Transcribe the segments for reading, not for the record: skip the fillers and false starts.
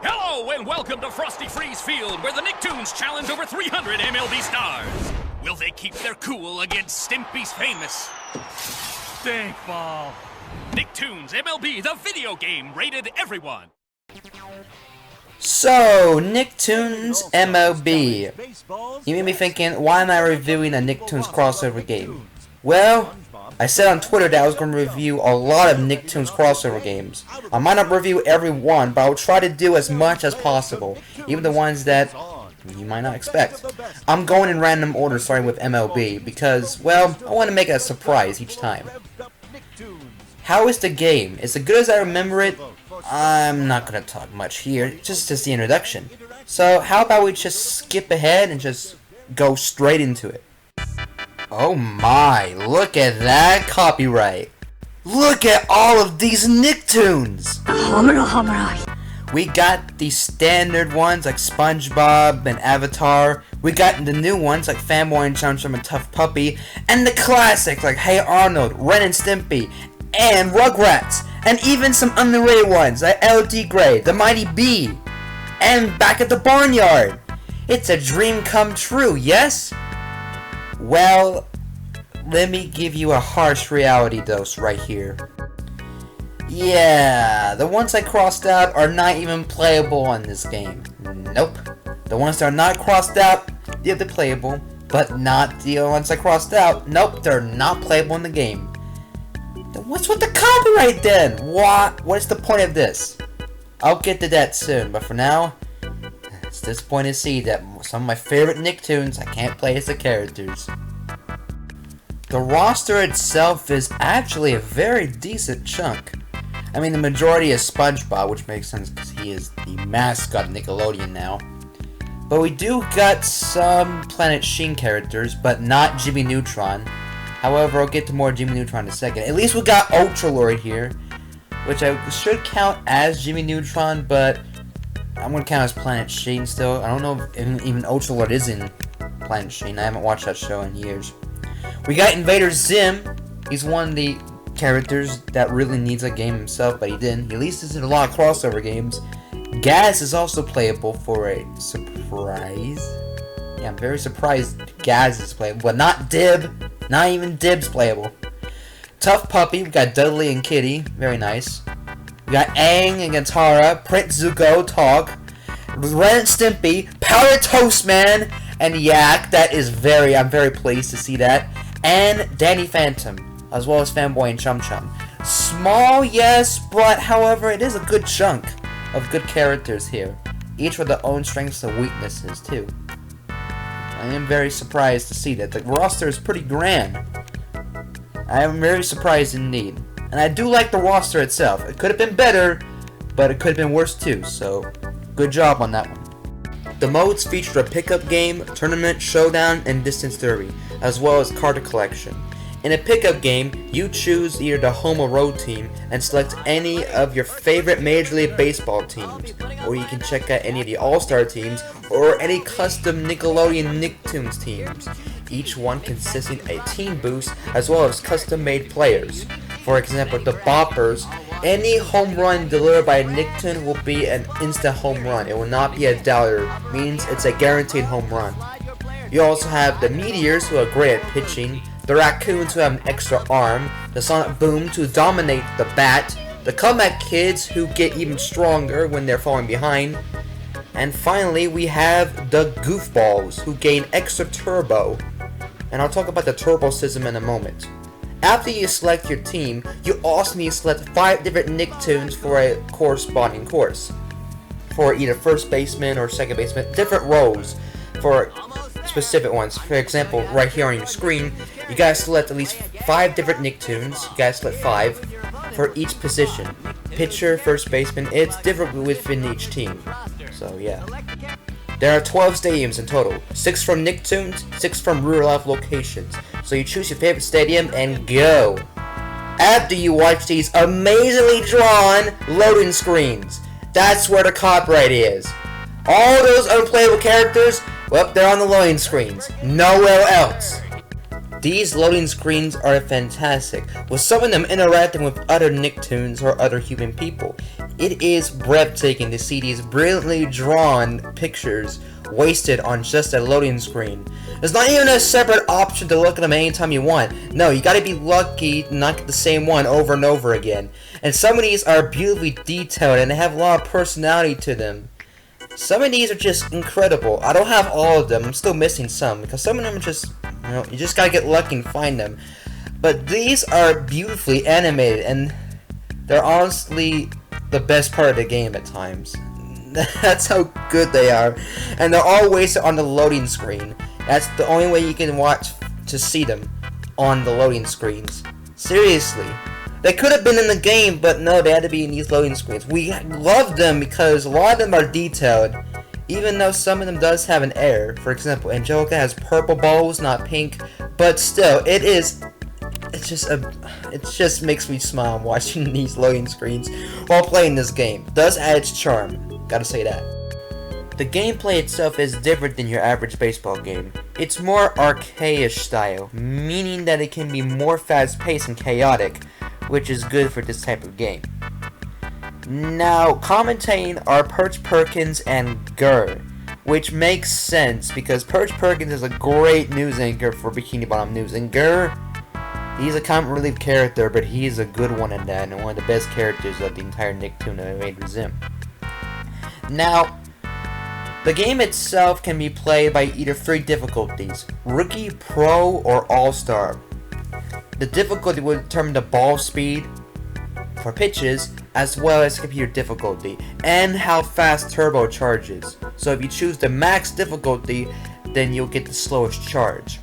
Hello and welcome to Frosty Freeze Field, where the Nicktoons challenge over 300 MLB stars. Will they keep their cool against Stimpy's famous stinkball? Nicktoons MLB, the video game, rated everyone. So, Nicktoons MLB. You may be thinking, why am I reviewing a Nicktoons crossover game? Well, I said on Twitter that I was going to review a lot of Nicktoons crossover games. I might not review every one, but I'll try to do as much as possible, even the ones that you might not expect. I'm going in random order starting with MLB, because, well, I want to make it a surprise each time. How is the game? Is it good as I remember it? I'm not going to talk much here, just as the introduction. So, how about we just skip ahead and just go straight into it? Oh my, look at that copyright. Look at all of these Nicktoons! We got the standard ones like SpongeBob and Avatar. We got the new ones like Fanboy and Chum Chum and Tough Puppy. And the classics like Hey Arnold, Ren and Stimpy, and Rugrats. And even some underrated ones like LD Gray, The Mighty Bee, and Back at the Barnyard. It's a dream come true, yes? Well, let me give you a harsh reality dose right here. Yeah, the ones I crossed out are not even playable on this game. Nope. The ones that are not crossed out, yeah, they're playable. But not the ones I crossed out. Nope, they're not playable in the game. Then what's with the copyright then? What's the point of this? I'll get to that soon, but for now, it's disappointing to see that some of my favorite Nicktoons I can't play as the characters. The roster itself is actually a very decent chunk. I mean, the majority is SpongeBob, which makes sense because he is the mascot of Nickelodeon now. But we do got some Planet Sheen characters, but not Jimmy Neutron. However, I'll get to more Jimmy Neutron in a second. At least we got Ultralord here, which I should count as Jimmy Neutron, but I'm going to count as Planet Sheen still. I don't know if even Ultralord is in Planet Sheen. I haven't watched that show in years. We got Invader Zim. He's one of the characters that really needs a game himself, but he didn't. He at least is in a lot of crossover games. Gaz is also playable for a surprise. Yeah, I'm very surprised Gaz is playable, but not Dib. Not even Dib's playable. Tough Puppy, we got Dudley and Kitty. Very nice. We got Aang and Gantara, Prince Zuko, Tog, Ren and Stimpy, Powder Toast Man, and Yak. I'm very pleased to see that. And Danny Phantom, as well as Fanboy and Chum Chum. Small, yes, but however, it is a good chunk of good characters here, each with their own strengths and weaknesses too. I am very surprised to see that the roster is pretty grand. I am very surprised indeed, and I do like the roster itself. It could have been better, but it could have been worse too. So, good job on that one. The modes feature a pickup game, tournament, showdown, and distance derby, as well as card collection. In a pickup game, you choose either the home or road team and select any of your favorite Major League Baseball teams, or you can check out any of the All-Star teams or any custom Nickelodeon Nicktoons teams, each one consisting of a team boost as well as custom-made players. For example, the Boppers, any home run delivered by a Nicktoon will be an instant home run. It will not be a doubter, means it's a guaranteed home run. You also have the Meteors, who are great at pitching, the Raccoons, who have an extra arm, the Sonic Boom, to dominate the bat, the Comeback Kids, who get even stronger when they're falling behind, and finally we have the Goofballs, who gain extra turbo, and I'll talk about the turbo system in a moment. After you select your team, you also need to select 5 different Nicktoons for a corresponding course. For either first baseman or second baseman, different roles for specific ones. For example, right here on your screen, you gotta select at least 5 different Nicktoons. You gotta select 5 for each position. Pitcher, first baseman, it's different within each team. So yeah. There are 12 stadiums in total, 6 from Nicktoons, 6 from real-life locations. So you choose your favorite stadium and go! After you watch these amazingly drawn loading screens, that's where the copyright is. All those unplayable characters, well, they're on the loading screens, nowhere else. These loading screens are fantastic, with some of them interacting with other Nicktoons or other human people. It is breathtaking to see these brilliantly drawn pictures wasted on just a loading screen. There's not even a separate option to look at them anytime you want. No, you gotta be lucky to not get the same one over and over again. And some of these are beautifully detailed and they have a lot of personality to them. Some of these are just incredible. I don't have all of them. I'm still missing some because some of them are just, you just gotta get lucky and find them. But these are beautifully animated and they're honestly the best part of the game at times. That's how good they are. And they're all wasted on the loading screen. That's the only way you can watch to see them, on the loading screens. Seriously. They could have been in the game, but no, they had to be in these loading screens. We love them because a lot of them are detailed, even though some of them does have an error. For example, Angelica has purple balls, not pink, but still, it just makes me smile watching these loading screens while playing this game. It does add its charm, gotta say that. The gameplay itself is different than your average baseball game. It's more arcade-ish style, meaning that it can be more fast-paced and chaotic, which is good for this type of game. Now, commentating are Perch Perkins and Gurr, which makes sense because Perch Perkins is a great news anchor for Bikini Bottom News, and Gurr, he's a comic relief character, but he's a good one in that, and one of the best characters of the entire Nicktoons Invader Zim. Now, the game itself can be played by either 3 difficulties: Rookie, Pro, or All-Star. The difficulty will determine the ball speed for pitches, as well as computer difficulty, and how fast turbo charges. So if you choose the max difficulty, then you'll get the slowest charge.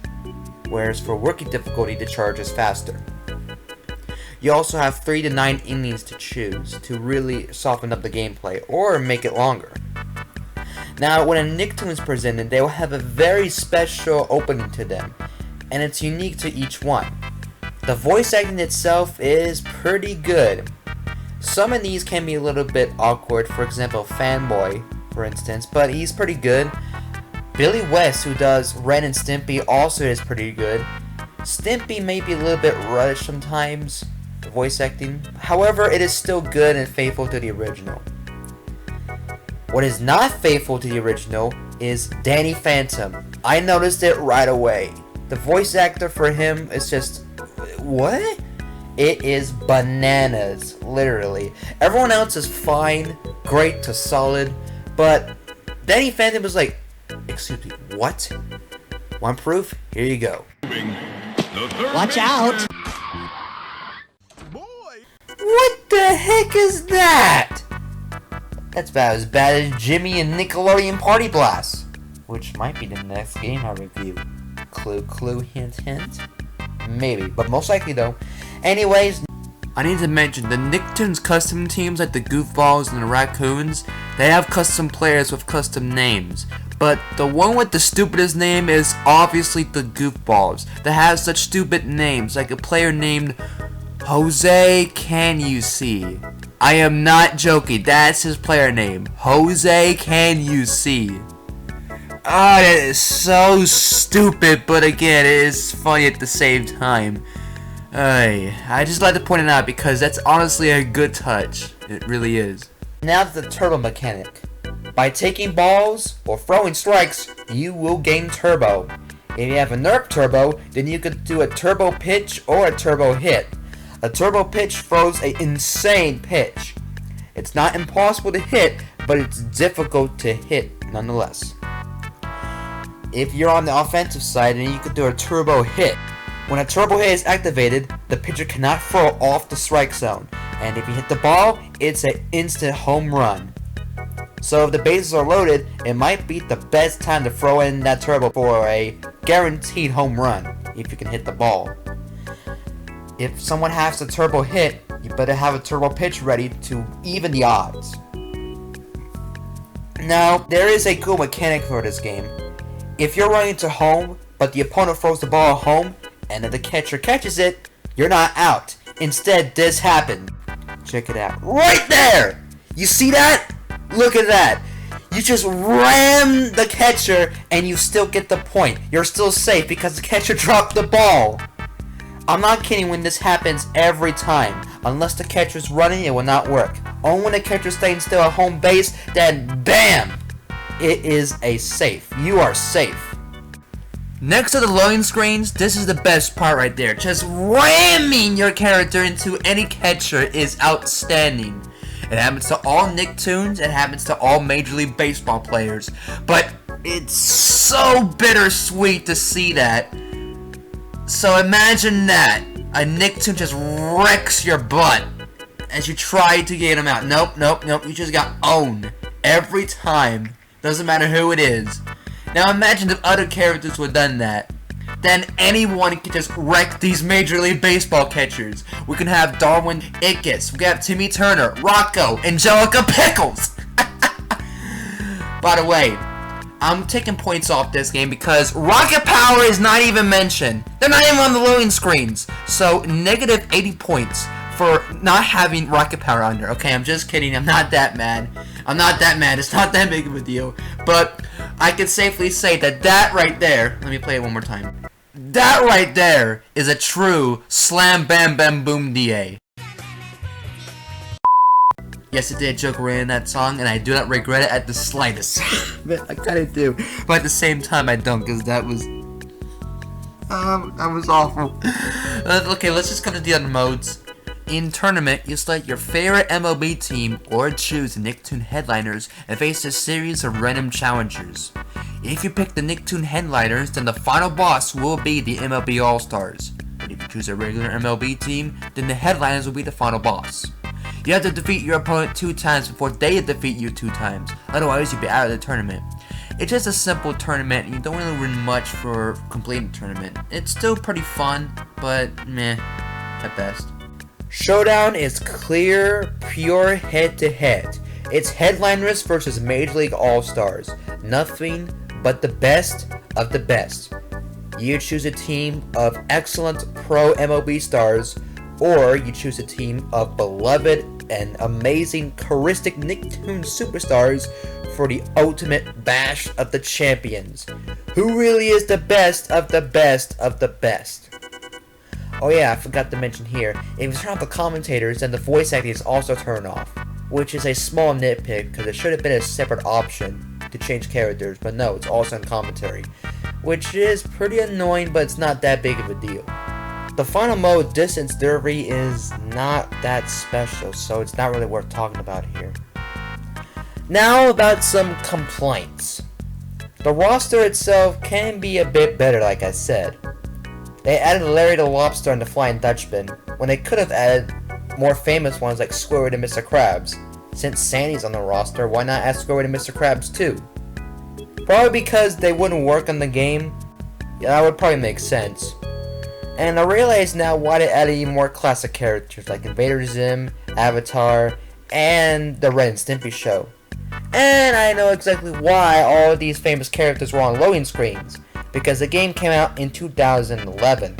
Whereas for rookie difficulty, the charge is faster. You also have 3 to 9 innings to choose to really soften up the gameplay, or make it longer. Now, when a Nicktoon is presented, they will have a very special opening to them, and it's unique to each one. The voice acting itself is pretty good. Some of these can be a little bit awkward, for example, Fanboy, for instance, but he's pretty good. Billy West, who does Ren and Stimpy, also is pretty good. Stimpy may be a little bit rushed sometimes, the voice acting. However, it is still good and faithful to the original. What is not faithful to the original is Danny Phantom. I noticed it right away. The voice actor for him is just... what? It is bananas, literally. Everyone else is fine, great to solid, but Danny Phantom was like, excuse me, what? Want proof? Here you go. Watch out! What the heck is that? That's about as bad as Jimmy and Nickelodeon Party Blast, which might be the next game I review. Clue, clue, hint, hint. Maybe, but most likely though. Anyways, I need to mention the Nicktoons custom teams like the Goofballs and the Raccoons, they have custom players with custom names. But the one with the stupidest name is obviously the Goofballs, that have such stupid names, like a player named Jose Can You See. I am not joking, that's his player name. Jose Can You See. Ah, that is so stupid, but again, it is funny at the same time. I just like to point it out because that's honestly a good touch. It really is. Now to the turbo mechanic. By taking balls or throwing strikes, you will gain turbo. If you have a nerf turbo, then you could do a turbo pitch or a turbo hit. A turbo pitch throws an insane pitch. It's not impossible to hit, but it's difficult to hit nonetheless. If you're on the offensive side, then you could do a turbo hit. When a turbo hit is activated, the pitcher cannot throw off the strike zone. And if you hit the ball, it's an instant home run. So if the bases are loaded, it might be the best time to throw in that turbo for a guaranteed home run, if you can hit the ball. If someone has a turbo hit, you better have a turbo pitch ready to even the odds. Now, there is a cool mechanic for this game. If you're running to home, but the opponent throws the ball home, and if the catcher catches it, you're not out. Instead, this happened. Check it out. Right there! You see that? Look at that. You just ram the catcher, and you still get the point. You're still safe because the catcher dropped the ball. I'm not kidding when this happens every time. Unless the catcher's running, it will not work. Only when the character's staying still at home base, then BAM! It is a safe. You are safe. Next to the loading screens, this is the best part right there. Just ramming your character into any catcher is outstanding. It happens to all Nicktoons, it happens to all Major League Baseball players. But it's so bittersweet to see that. So imagine that. A Nicktoon just wrecks your butt as you try to get him out. Nope. You just got owned every time. Doesn't matter who it is. Now imagine if other characters would have done that. Then anyone can just wreck these Major League Baseball catchers. We can have Darwin Ickes. We can have Timmy Turner, Rocco, Angelica Pickles. By the way, I'm taking points off this game because Rocket Power is not even mentioned. They're not even on the loading screens. So negative 80 points for not having Rocket Power on there. Okay, I'm just kidding. I'm not that mad. It's not that big of a deal. But I can safely say that right there, let me play it one more time. That right there is a true slam bam bam boom DA. Yes, it did joke around in that song, and I do not regret it at the slightest. But I kind of do. But at the same time, I don't, because that was awful. Okay, let's just come to the other modes. In tournament, you select your favorite MLB team or choose the Nicktoon headliners and face a series of random challengers. If you pick the Nicktoon headliners, then the final boss will be the MLB All-Stars. But if you choose a regular MLB team, then the headliners will be the final boss. You have to defeat your opponent 2 times before they defeat you 2 times, otherwise you'll be out of the tournament. It's just a simple tournament and you don't really win much for completing the tournament. It's still pretty fun, but meh, at best. Showdown is clear, pure head-to-head. It's headliners versus Major League All-Stars. Nothing but the best of the best. You choose a team of excellent pro MLB stars, or you choose a team of beloved and amazing charismatic Nicktoon superstars for the ultimate bash of the champions. Who really is the best of the best of the best? Oh yeah, I forgot to mention here, if you turn off the commentators, then the voice acting is also turned off, which is a small nitpick because it should have been a separate option to change characters, but no, it's also in commentary, which is pretty annoying, but it's not that big of a deal. The final mode, Distance Derby, is not that special, so it's not really worth talking about here. Now about some complaints. The roster itself can be a bit better, like I said. They added Larry the Lobster and the Flying Dutchman, when they could have added more famous ones like Squidward and Mr. Krabs. Since Sandy's on the roster, why not add Squidward and Mr. Krabs too? Probably because they wouldn't work on the game. Yeah, that would probably make sense. And I realize now why they added even more classic characters like Invader Zim, Avatar, and the Ren and Stimpy show. And I know exactly why all of these famous characters were on loading screens. Because the game came out in 2011,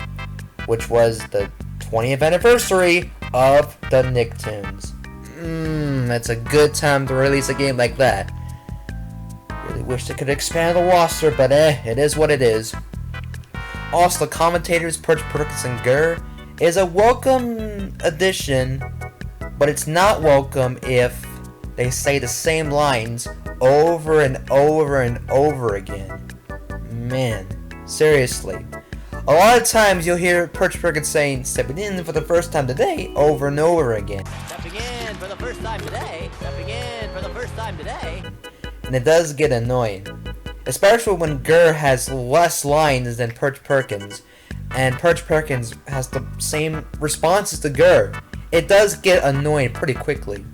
which was the 20th anniversary of the Nicktoons. That's a good time to release a game like that. Really wish they could expand the roster, but it is what it is. Also, the commentators, Perch Perkins and Gurr, is a welcome addition, but it's not welcome if they say the same lines over and over and over again. Man, seriously. A lot of times you'll hear Perch Perkins saying, "Stepping in for the first time today," over and over again. Stepping in for the first time today. Stepping in for the first time today. And it does get annoying. Especially when Gurr has less lines than Perch Perkins, and Perch Perkins has the same responses to Gurr. It does get annoying pretty quickly.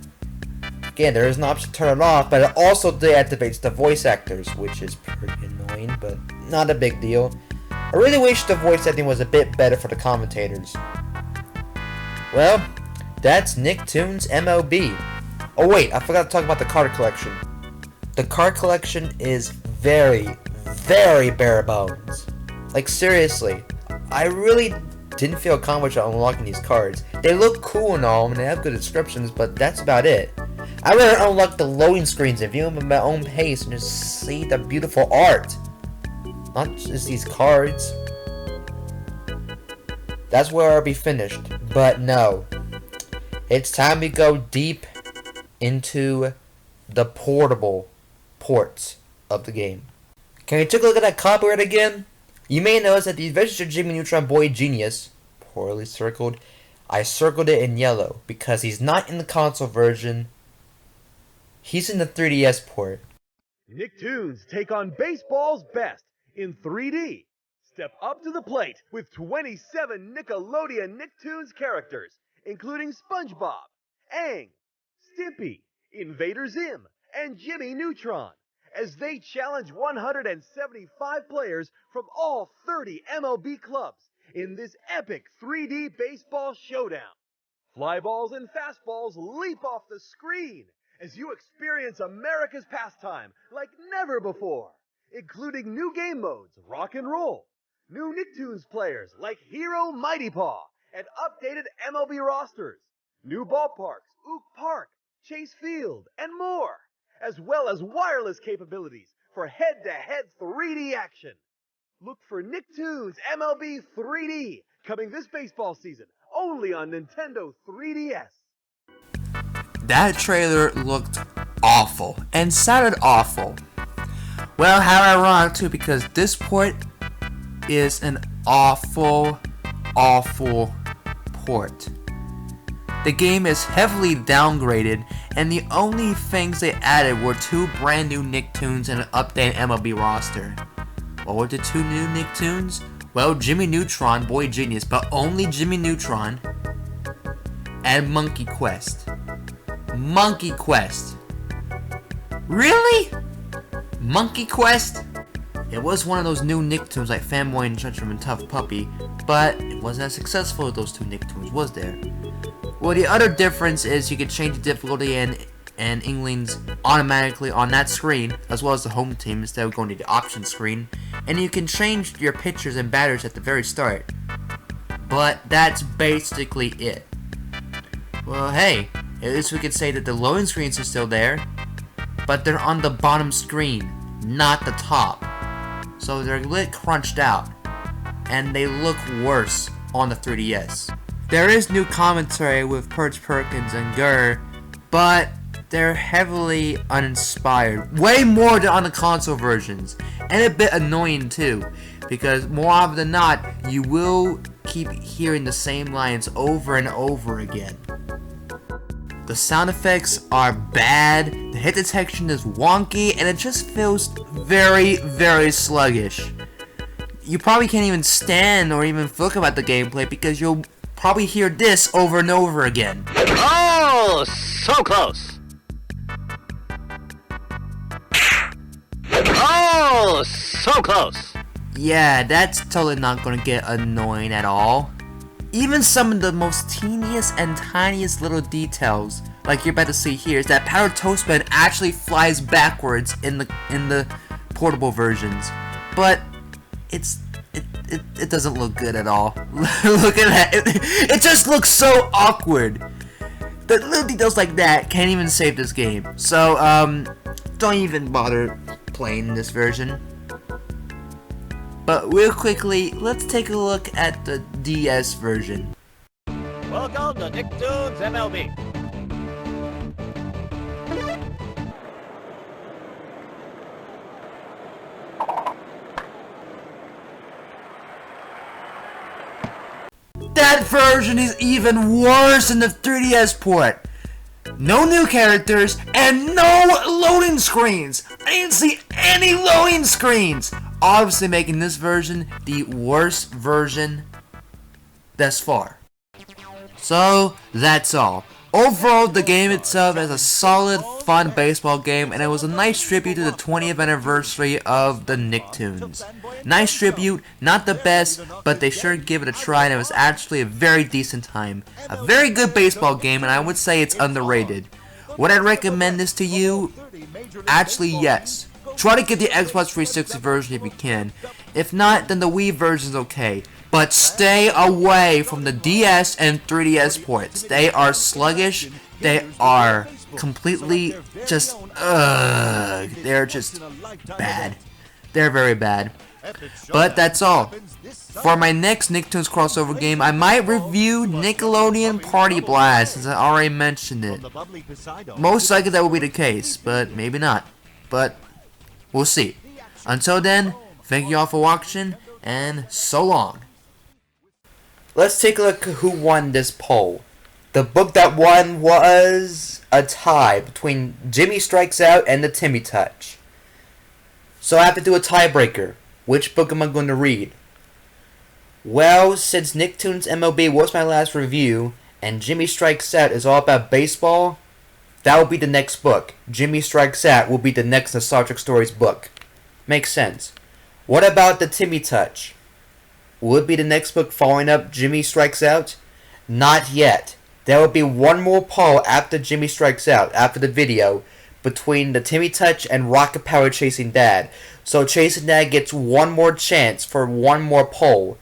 Again, there is an option to turn it off, but it also deactivates the voice actors, which is pretty annoying, but not a big deal. I really wish the voice acting was a bit better for the commentators. Well, that's Nicktoons MLB. Oh wait, I forgot to talk about the card collection. The card collection is very, very bare bones. Like seriously, I really didn't feel accomplished on unlocking these cards. They look cool and all, and they have good descriptions, but that's about it. I'd rather unlock the loading screens and view them at my own pace and just see the beautiful art. Not just these cards. That's where I'll be finished. But no. It's time to go deep into the portable ports of the game. Can you take a look at that copyright again? You may notice that the Adventures of Jimmy Neutron Boy Genius, poorly circled, I circled it in yellow because he's not in the console version. He's in the 3DS port. Nicktoons take on baseball's best in 3D. Step up to the plate with 27 Nickelodeon Nicktoons characters, including SpongeBob, Aang, Stimpy, Invader Zim, and Jimmy Neutron, as they challenge 175 players from all 30 MLB clubs in this epic 3D baseball showdown. Fly balls and fastballs leap off the screen as you experience America's pastime like never before, including new game modes, rock and roll, new Nicktoons players like Hero Mighty Paw, and updated MLB rosters, new ballparks, Ook Park, Chase Field, and more, as well as wireless capabilities for head-to-head 3D action. Look for Nicktoons MLB 3D coming this baseball season only on Nintendo 3DS. That trailer looked awful and sounded awful. Well, how ironic too, because this port is an awful port. The game is heavily downgraded, and the only things they added were 2 brand new Nicktoons and an updated MLB roster. What were the 2 new Nicktoons? Well, Jimmy Neutron, Boy Genius, but only Jimmy Neutron, and Monkey Quest. Monkey Quest. Really? Monkey Quest? It was one of those new Nicktoons like Fanboy and Tantrum and Tough Puppy, but it wasn't as successful as those 2 Nicktoons, was there? Well, the other difference is you can change the difficulty and Inglings automatically on that screen, as well as the home team instead of going to the options screen, and you can change your pitchers and batters at the very start. But that's basically it. Well, hey, at least we can say that the loading screens are still there, but they're on the bottom screen, not the top. So they're a bit crunched out, and they look worse on the 3DS. There is new commentary with Perch Perkins and Gurr, but they're heavily uninspired. Way more than on the console versions. And a bit annoying too, because more often than not, you will keep hearing the same lines over and over again. The sound effects are bad, the hit detection is wonky, and it just feels very sluggish. You probably can't even stand or even look about the gameplay because you'll probably hear this over and over again. Oh, so close. Oh, so close. Yeah, that's totally not gonna get annoying at all. Even some of the most teeniest and tiniest little details, like you're about to see here, is that Powder Toastman actually flies backwards in the portable versions. But it doesn't look good at all. Look at that. It just looks so awkward. The little details like that can't even save this game. So, don't even bother playing this version. But real quickly, let's take a look at the DS version. Welcome to Nicktoons MLB. That version is even worse than the 3DS port. No new characters and no loading screens. I didn't see any loading screens. Obviously making this version the worst version thus far. So that's all. Overall, the game itself is a solid, fun baseball game, and it was a nice tribute to the 20th anniversary of the Nicktoons. Nice tribute, not the best, but they sure give it a try, and it was actually a very decent time. A very good baseball game, and I would say it's underrated. Would I recommend this to you? Actually, yes. Try to get the Xbox 360 version if you can. If not, then the Wii version is okay. But stay away from the DS and 3DS ports. They are sluggish. They are completely just, they're just bad. They're very bad. But that's all. For my next Nicktoons crossover game, I might review Nickelodeon Party Blast, since I already mentioned it. Most likely that will be the case, but maybe not. But we'll see. Until then, thank you all for watching, and so long. Let's take a look at who won this poll. The book that won was a tie between Jimmy Strikes Out and the Timmy Touch. So I have to do a tiebreaker. Which book am I going to read? Well, since Nicktoons MLB was my last review, and Jimmy Strikes Out is all about baseball, that will be the next book. Jimmy Strikes Out will be the next Nostalgic Stories book. Makes sense. What about the Timmy Touch? Will it be the next book following up Jimmy Strikes Out? Not yet. There will be one more poll after Jimmy Strikes Out, after the video, between the Timmy Touch and Rocket Power Chasing Dad. So Chasing Dad gets one more chance for one more poll.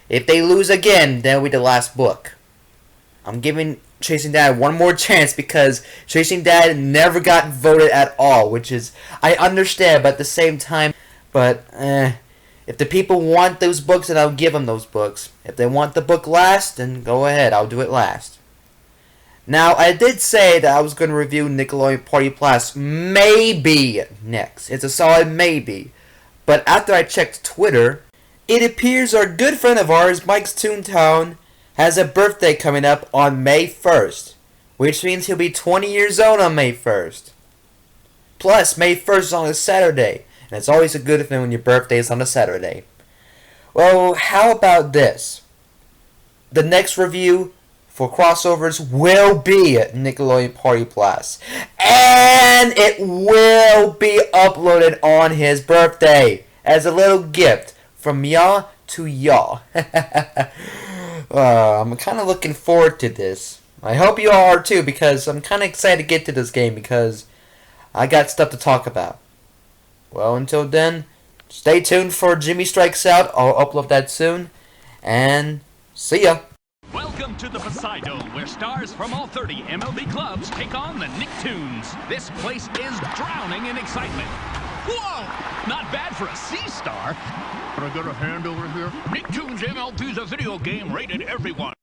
If they lose again, that will be the last book. I'm giving Chasing Dad one more chance because Chasing Dad never got voted at all, which is, I understand, but at the same time, if the people want those books, then I'll give them those books. If they want the book last, then go ahead, I'll do it last. Now, I did say that I was going to review Nickelodeon Party Blast maybe next. It's a solid maybe. But after I checked Twitter, it appears our good friend of ours, Mike's Toontown, has a birthday coming up on May 1st. Which means he'll be 20 years old on May 1st. Plus, May 1st is on a Saturday. And it's always a good thing when your birthday is on a Saturday. Well, how about this? The next review for crossovers will be Nickelodeon Party Blast. And it will be uploaded on his birthday as a little gift from y'all to y'all. I'm kind of looking forward to this. I hope you all are too, because I'm kind of excited to get to this game because I got stuff to talk about. Well, until then, stay tuned for Jimmy Strikes Out. I'll upload that soon. And see ya. Welcome to the Poseidon, where stars from all 30 MLB clubs take on the Nicktoons. This place is drowning in excitement. Whoa! Not bad for a C-star. Can I get a hand over here? Nicktoons MLB is a video game rated everyone.